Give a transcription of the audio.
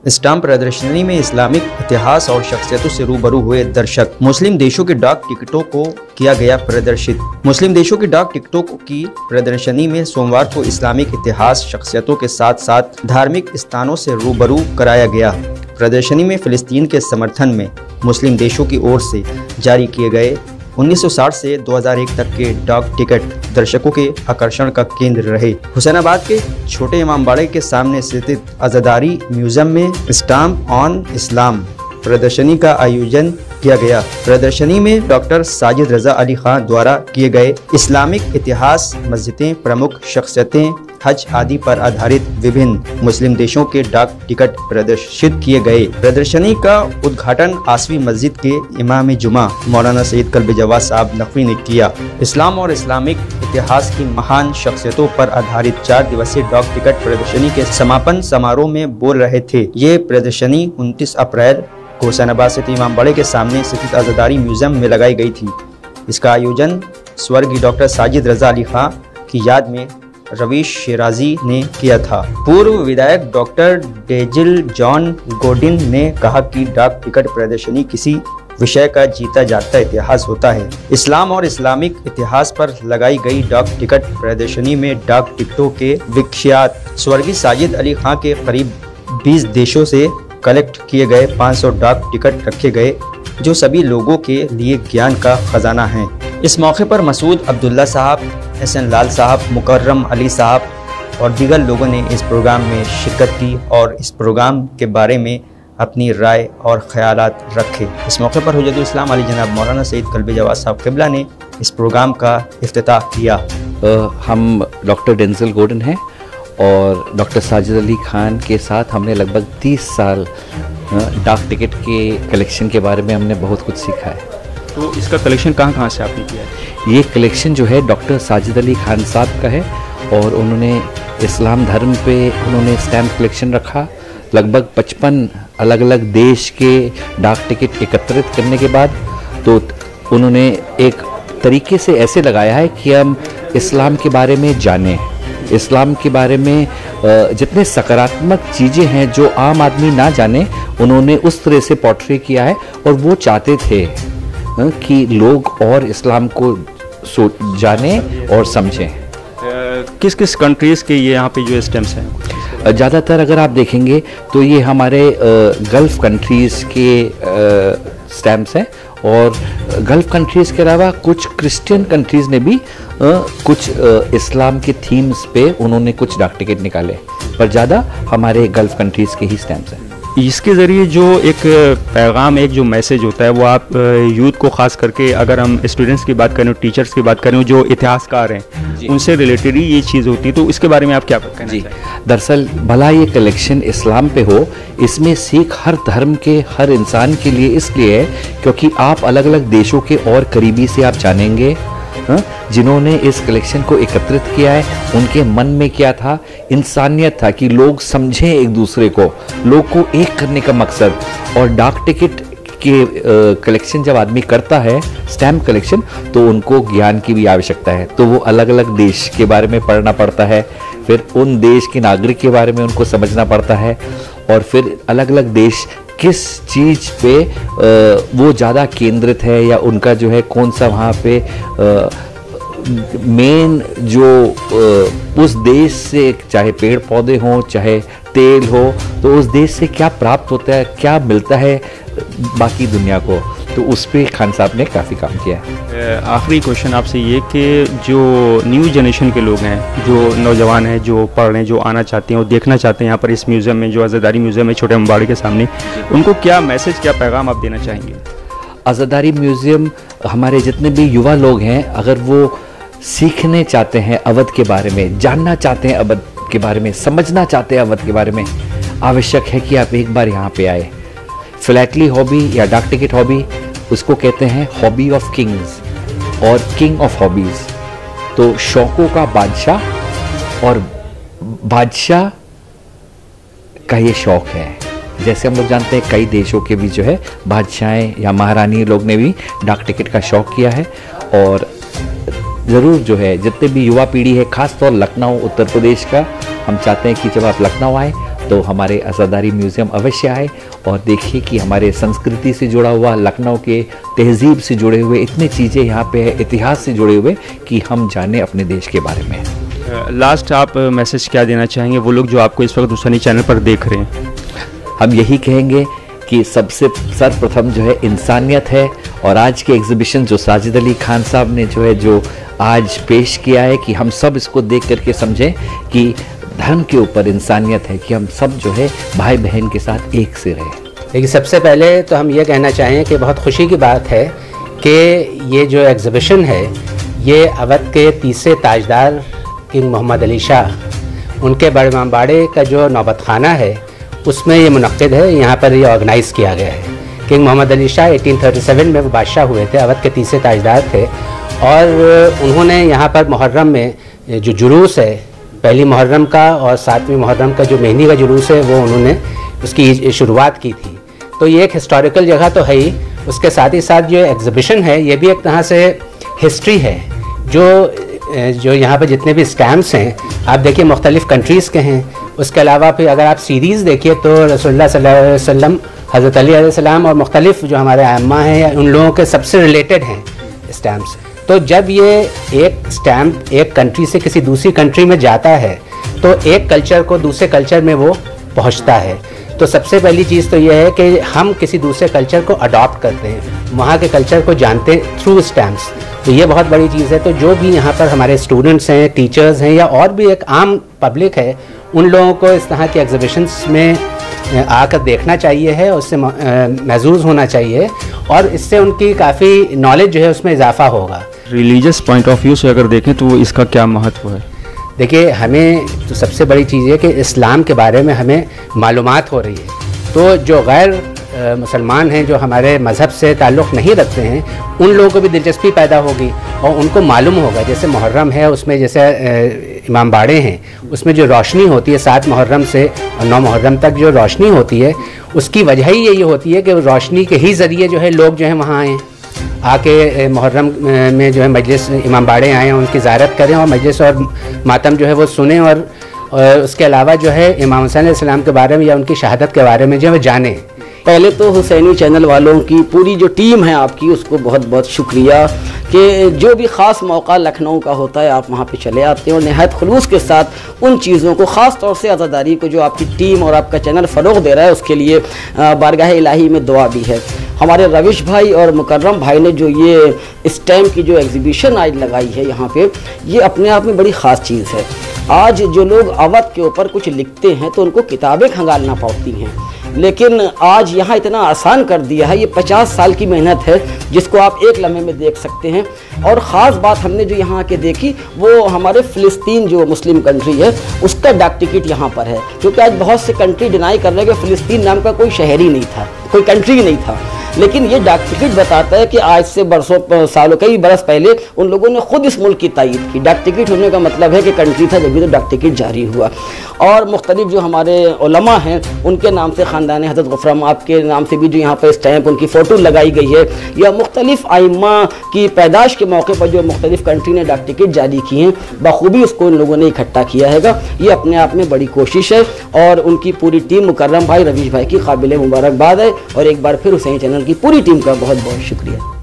Stamp प्रदर्शनी में Islamic इतिहास और शख्सियतों से रूबरू हुए दर्शक। मुस्लिम देशों के डाक टिकटों को किया गया प्रदर्शित। मुस्लिम देशों की डाक टिकटों की प्रदर्शनी में सोमवार को इस्लामिक इतिहास, शख्सियतों के साथ साथ धार्मिक स्थानों से रूबरू कराया गया। प्रदर्शनी में फिलिस्तीन के समर्थन में मुस्लिम देशों की ओर से जारी किए गए 1960 से 2001 तक के डाक टिकट दर्शकों के आकर्षण का केंद्र रहे। हुसैनाबाद के छोटे इमामबाड़े के सामने स्थित आज़ादारी म्यूजियम में स्टाम्प ऑन इस्लाम प्रदर्शनी का आयोजन किया गया। प्रदर्शनी में डॉक्टर साजिद रजा अली खान द्वारा किए गए इस्लामिक इतिहास, मस्जिदें, प्रमुख शख्सियतें, हज आदि पर आधारित विभिन्न मुस्लिम देशों के डाक टिकट प्रदर्शित किए गए। प्रदर्शनी का उद्घाटन आसवी मस्जिद के इमाम जुमा मौलाना सैयद कल्बे जवाद साहब नकवी ने किया। इस्लाम और इस्लामिक इतिहास की महान शख्सियतों पर आधारित 4 दिवसीय डाक टिकट प्रदर्शनी के समापन समारोह में बोल रहे थे। ये प्रदर्शनी 29 अप्रैल को हुसैनाबाद स्थित इमामबाड़े के सामने स्थित आज़ादारी म्यूजियम में लगाई गई थी। इसका आयोजन स्वर्गीय डॉक्टर साजिद रजा अली खां की याद में रवीश शिराजी ने किया था। पूर्व विधायक डॉक्टर डेजिल जॉन गोडिन ने कहा कि डाक टिकट प्रदर्शनी किसी विषय का जीता जागता इतिहास होता है। इस्लाम और इस्लामिक इतिहास पर लगाई गई डाक टिकट प्रदर्शनी में डाक टिकटों के विख्यात स्वर्गीय साजिद अली खां के करीब 20 देशों से कलेक्ट किए गए 500 डाक टिकट रखे गए, जो सभी लोगों के लिए ज्ञान का खजाना है। इस मौके पर मसूद अब्दुल्ला साहब, हसन लाल साहब, मुकर्रम अली साहब और दीगर लोगों ने इस प्रोग्राम में शिरकत की और इस प्रोग्राम के बारे में अपनी राय और ख्यालात रखे। इस मौके पर हुज्जतुल इस्लाम अली जनाब मौलाना सैयद कल्बे जवाद साहब क़िबला ने इस प्रोग्राम का इफ्तिताह किया। हम डॉक्टर डेंजल गोर्डन हैं और डॉक्टर साजिद अली खान के साथ हमने लगभग 30 साल डाक टिकट के कलेक्शन के बारे में हमने बहुत कुछ सीखा है। तो इसका कलेक्शन कहाँ से आपने किया है? ये कलेक्शन जो है डॉक्टर साजिद अली खान साहब का है और उन्होंने इस्लाम धर्म पे उन्होंने स्टैम्प कलेक्शन रखा। लगभग 55 अलग अलग देश के डाक टिकट एकत्रित करने के बाद तो उन्होंने एक तरीके से ऐसे लगाया है कि हम इस्लाम के बारे में जानें, इस्लाम के बारे में जितने सकारात्मक चीज़ें हैं जो आम आदमी ना जाने, उन्होंने उस तरह से पोर्ट्रे किया है। और वो चाहते थे कि लोग और इस्लाम को जाने और समझें। किस किस कंट्रीज़ के ये यहाँ पे जो स्टैम्प्स हैं? ज़्यादातर अगर आप देखेंगे तो ये हमारे गल्फ़ कंट्रीज़ के स्टैम्प्स हैं और गल्फ़ कंट्रीज़ के अलावा कुछ क्रिश्चियन कंट्रीज़ ने भी कुछ इस्लाम के थीम्स पे उन्होंने कुछ डाक टिकट निकाले, पर ज़्यादा हमारे गल्फ़ कंट्रीज़ के ही स्टैम्प्स हैं। इसके ज़रिए जो एक पैगाम, एक जो मैसेज होता है वो आप यूथ को ख़ास करके, अगर हम स्टूडेंट्स की बात करें, टीचर्स की बात करें, जो इतिहासकार हैं उनसे रिलेटेड ही ये चीज़ होती है, तो इसके बारे में आप क्या कहना चाहिए? दरअसल भला ये कलेक्शन इस्लाम पे हो, इसमें सीख हर धर्म के हर इंसान के लिए इसलिए है क्योंकि आप अलग अलग देशों के और करीबी से आप जानेंगे जिन्होंने इस कलेक्शन को एकत्रित किया है, उनके मन में क्या था, इंसानियत था कि लोग समझें एक दूसरे को, लोग को एक करने का मकसद। और डाक टिकट के कलेक्शन जब आदमी करता है, स्टैम्प कलेक्शन, तो उनको ज्ञान की भी आवश्यकता है, तो वो अलग अलग देश के बारे में पढ़ना पड़ता है, फिर उन देश के नागरिक के बारे में उनको समझना पड़ता है और फिर अलग अलग देश किस चीज़ पे वो ज़्यादा केंद्रित है या उनका जो है कौन सा वहाँ पे मेन जो उस देश से, चाहे पेड़ पौधे हों, चाहे तेल हो, तो उस देश से क्या प्राप्त होता है, क्या मिलता है बाकी दुनिया को, तो उस पे खान साहब ने काफ़ी काम किया है। आखिरी क्वेश्चन आपसे ये कि जो न्यू जनरेशन के लोग हैं, जो नौजवान हैं, जो पढ़ रहे हैं, जो आना चाहते हैं और देखना चाहते हैं यहाँ पर इस म्यूज़ियम में, जो आज़ादारी म्यूज़ियम है छोटे इमामबाड़े के सामने, उनको क्या मैसेज, क्या पैगाम आप देना चाहेंगे? आज़ादारी म्यूज़ियम, हमारे जितने भी युवा लोग हैं, अगर वो सीखने चाहते हैं अवध के बारे में, जानना चाहते हैं अवध के बारे में, समझना चाहते हैं अवध के बारे में, आवश्यक है कि आप एक बार यहाँ पे आए। फिलैटली हॉबी या डाक टिकट हॉबी, उसको कहते हैं हॉबी ऑफ किंग्स और किंग ऑफ हॉबीज़। तो शौकों का बादशाह और बादशाह का ये शौक़ है। जैसे हम लोग जानते हैं कई देशों के भी जो है बादशाहें या महारानी लोग ने भी डाक टिकट का शौक़ किया है। और ज़रूर जो है जितने भी युवा पीढ़ी है, ख़ास तौर लखनऊ उत्तर प्रदेश का, हम चाहते हैं कि जब आप लखनऊ आए तो हमारे आज़ादारी म्यूज़ियम अवश्य आए और देखिए कि हमारे संस्कृति से जुड़ा हुआ, लखनऊ के तहज़ीब से जुड़े हुए इतनी चीज़ें यहाँ पे है, इतिहास से जुड़े हुए, कि हम जाने अपने देश के बारे में। लास्ट आप मैसेज क्या देना चाहेंगे वो लोग जो आपको इस वक्त हुसैनी चैनल पर देख रहे हैं? हम यही कहेंगे कि सबसे सर्वप्रथम जो है इंसानियत है, और आज के एग्ज़िबिशन जो साजिद अली खान साहब ने जो आज पेश किया है, कि हम सब इसको देख करके समझें कि धर्म के ऊपर इंसानियत है, कि हम सब जो है भाई बहन के साथ एक से रहें। देखिए, सबसे पहले तो हम ये कहना चाहें कि बहुत खुशी की बात है कि ये जो एग्ज़िबिशन है ये अवध के तीसरे ताजदार किंग मोहम्मद अली शाह, उनके बड़े इमामबाड़े का जो नौबत खाना है उसमें ये मुनक्किद है, यहाँ पर ये ऑर्गेनाइज़ किया गया है। किंग मोहम्मद अली शाह 1837 में वो बादशाह हुए थे, अवध के तीसरे ताजदार थे, और उन्होंने यहाँ पर मुहर्रम में जो जुलूस है, पहली मुहर्रम का और 7वीं मुहर्रम का जो मेहंदी का जुलूस है, वो उन्होंने उसकी शुरुआत की थी। तो ये एक हिस्टोरिकल जगह तो है ही, उसके साथ ही साथ जो एग्ज़िबिशन है ये भी एक तरह से हिस्ट्री है। जो यहाँ पर जितने भी स्टैम्प्स हैं आप देखिए मुख्तलिफ़ कंट्रीज़ के हैं। उसके अलावा फिर अगर आप सीरीज़ देखिए तो रसूलुल्लाह सल्लल्लाहु अलैहि वसल्लम, हज़रत अली अलैहिस्सलाम और मुख्तलिफ़ जो हमारे आइम्मा हैं उन लोगों के सबसे रिलेटेड हैं स्टैम्प्स। तो जब ये एक स्टैम्प एक कंट्री से किसी दूसरी कंट्री में जाता है तो एक कल्चर को दूसरे कल्चर में वो पहुँचता है। तो सबसे पहली चीज़ तो ये है कि हम किसी दूसरे कल्चर को अडॉप्ट करते हैं, वहाँ के कल्चर को जानते हैं थ्रू स्टैम्प्स। तो ये बहुत बड़ी चीज़ है। तो जो भी यहाँ पर हमारे स्टूडेंट्स हैं, टीचर्स हैं, या और भी एक आम पब्लिक है, उन लोगों को इस तरह के एग्ज़िबिशन्स में आकर देखना चाहिए है, उससे महसूस होना चाहिए, और इससे उनकी काफ़ी नॉलेज जो है उसमें इजाफा होगा। रिलीजियस पॉइंट ऑफ व्यू से अगर देखें तो इसका क्या महत्व है? देखिए, हमें तो सबसे बड़ी चीज़ है कि इस्लाम के बारे में हमें मालूमात हो रही है। तो जो गैर मुसलमान हैं, जो हमारे मज़हब से ताल्लुक़ नहीं रखते हैं, उन लोगों को भी दिलचस्पी पैदा होगी और उनको मालूम होगा। जैसे मुहर्रम है, उसमें जैसे इमामबाड़े हैं, उसमें जो रोशनी होती है 7 मुहर्रम से और 9 मुहर्रम तक जो रोशनी होती है, उसकी वजह ही यही होती है कि रोशनी के ही ज़रिए जो है लोग जो है वहाँ आएँ, आके मुहर्रम में जो है मजलिस इमामबाड़े आएँ, उनकी ज़ियारत करें और मजलिस और मातम जो है वो सुने, और उसके अलावा जो है इमाम हुसैन अलैहिस्सलाम के बारे में या उनकी शहादत के बारे में जो है जानें। पहले तो हुसैनी चैनल वालों की पूरी जो टीम है आपकी, उसको बहुत बहुत शुक्रिया कि जो भी ख़ास मौका लखनऊ का होता है आप वहाँ पे चले आते हैं और नहायत खुलूस के साथ उन चीज़ों को, ख़ास तौर से आज़ादारी को जो आपकी टीम और आपका चैनल फ़रोग़ दे रहा है, उसके लिए बारगाह इलाही में दुआ भी है। हमारे रविश भाई और मुकर्रम भाई ने जो ये स्टैम्प की जो एग्ज़िबिशन आज लगाई है यहाँ पे, ये अपने आप में बड़ी ख़ास चीज़ है। आज जो लोग अवध के ऊपर कुछ लिखते हैं तो उनको किताबें खंगालना पड़ती हैं, लेकिन आज यहाँ इतना आसान कर दिया है। ये 50 साल की मेहनत है जिसको आप एक लम्हे में देख सकते हैं। और ख़ास बात हमने जो यहाँ आके देखी वो हमारे फ़िलिस्तीन जो मुस्लिम कंट्री है उसका डाक टिकट यहाँ पर है, क्योंकि आज बहुत से कंट्री डिनाई कर रहे हैं कि फ़िलिस्तीन नाम का कोई शहर ही नहीं था, कोई कंट्री ही नहीं था। लेकिन ये डाक टिकट बताता है कि आज से बरसों सालों कई बरस पहले उन लोगों ने खुद इस मुल्क की तायीद की। डाक टिकट होने का मतलब है कि कंट्री था, जब भी तो डाक टिकट जारी हुआ। और मुख्तलिफ जो हमारे उलमा हैं उनके नाम से, ख़ानदान हज़रत गफ़राम आपके नाम से भी जो यहाँ पर स्टैम्प, उनकी फ़ोटो लगाई गई है, या मुख्तलिफ आइम्मा की पैदाश के मौके पर जो मुख्तलिफ कंट्री ने डाक टिकट जारी किए हैं, बखूबी उसको इन लोगों ने इकट्ठा किया है। ये अपने आप में बड़ी कोशिश है और उनकी पूरी टीम, मुकर्रम भाई, रवीश भाई की काबिल मुबारकबाद है। और एक बार फिर हुसैनी चैनल की पूरी टीम का बहुत बहुत शुक्रिया।